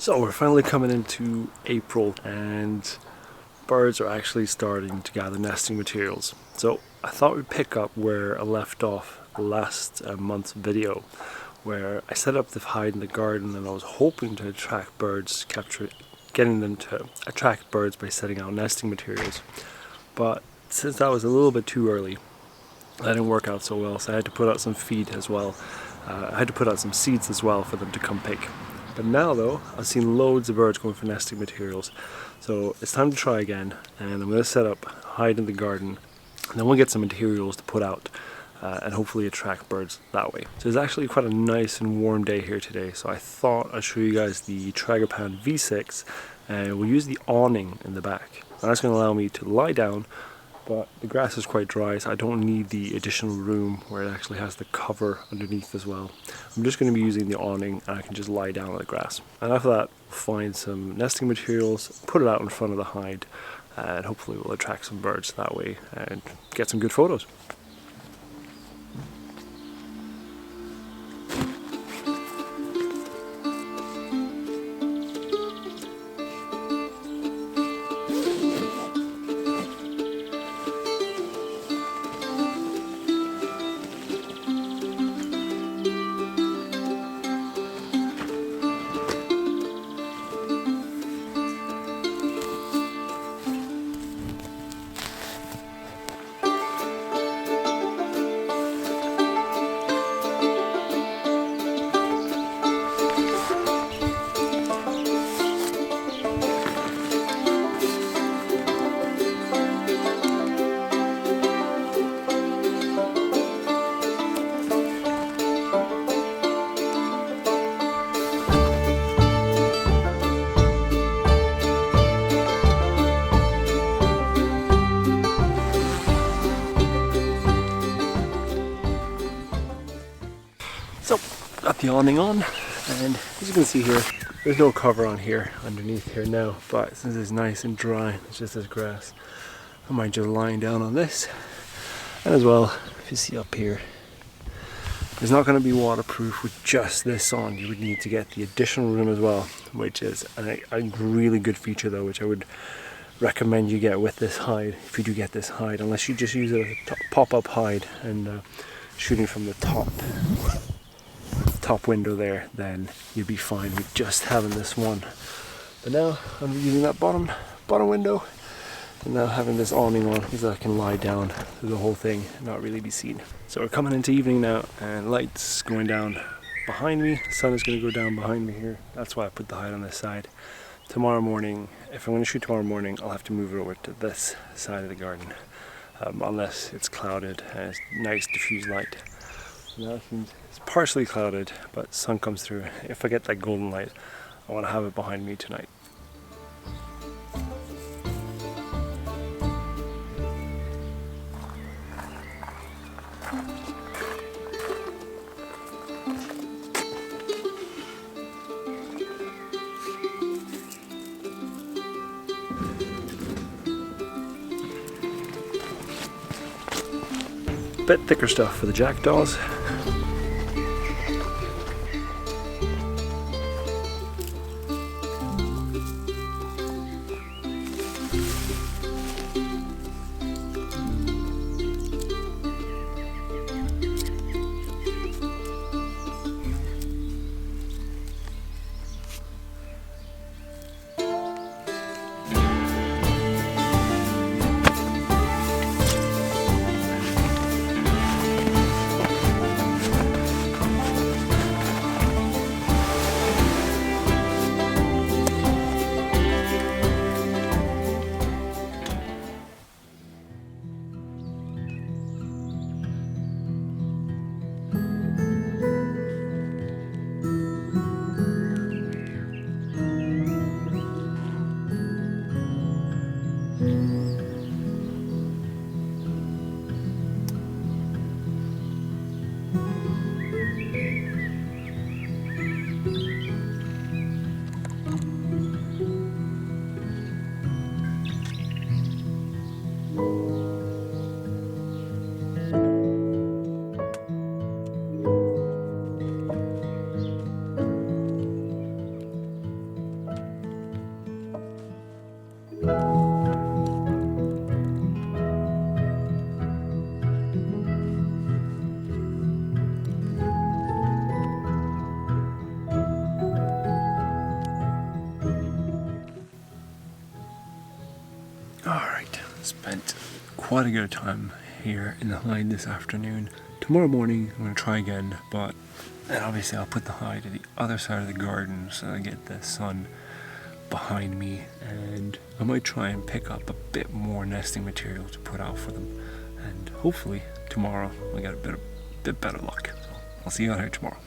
So we're finally coming into April and birds are actually starting to gather nesting materials. So I thought we'd pick up where I left off last month's video, where I set up the hide in the garden and I was hoping to attract birds, getting them to attract birds by setting out nesting materials. But since that was a little bit too early, that didn't work out so well, so I had to put out some feed as well. I had to put out some seeds as well for them to come pick. But now though, I've seen loads of birds going for nesting materials. So it's time to try again, and I'm going to set up hide in the garden, and then we'll get some materials to put out and hopefully attract birds that way. So it's actually quite a nice and warm day here today, so I thought I'd show you guys the Tragopan V6, and we'll use the awning in the back. And that's going to allow me to lie down, but the grass is quite dry, so I don't need the additional room where it actually has the cover underneath as well. I'm just going to be using the awning and I can just lie down on the grass. And after that, find some nesting materials, put it out in front of the hide, and hopefully we'll attract some birds that way and get some good photos. So, got the awning on, and as you can see here, there's no cover on here, underneath here now, but since it's nice and dry, it's just this grass, I might just lying down on this. And as well, if you see up here, it's not going to be waterproof with just this on. You would need to get the additional room as well, which is a really good feature though, which I would recommend you get with this hide, if you do get this hide, unless you just use a pop-up hide and shooting from the top window there, then you'll be fine with just having this one. But now I'm using that bottom window, and now having this awning on because I can lie down through the whole thing and not really be seen. So we're coming into evening now, and lights going down behind me. The sun is going to go down behind me here. That's why I put the hide on this side. Tomorrow morning, if I'm going to shoot tomorrow morning, I'll have to move it over to this side of the garden, unless it's clouded and it's nice diffuse light. Now it's partially clouded, but sun comes through. If I get that golden light, I want to have it behind me tonight. Bit thicker stuff for the jackdaws. Spent quite a good time here in the hide this afternoon. Tomorrow morning I'm going to try again, and obviously I'll put the hide to the other side of the garden so I get the sun behind me, and I might try and pick up a bit more nesting material to put out for them, and hopefully tomorrow I'll get a bit better luck. So I'll see you out here tomorrow.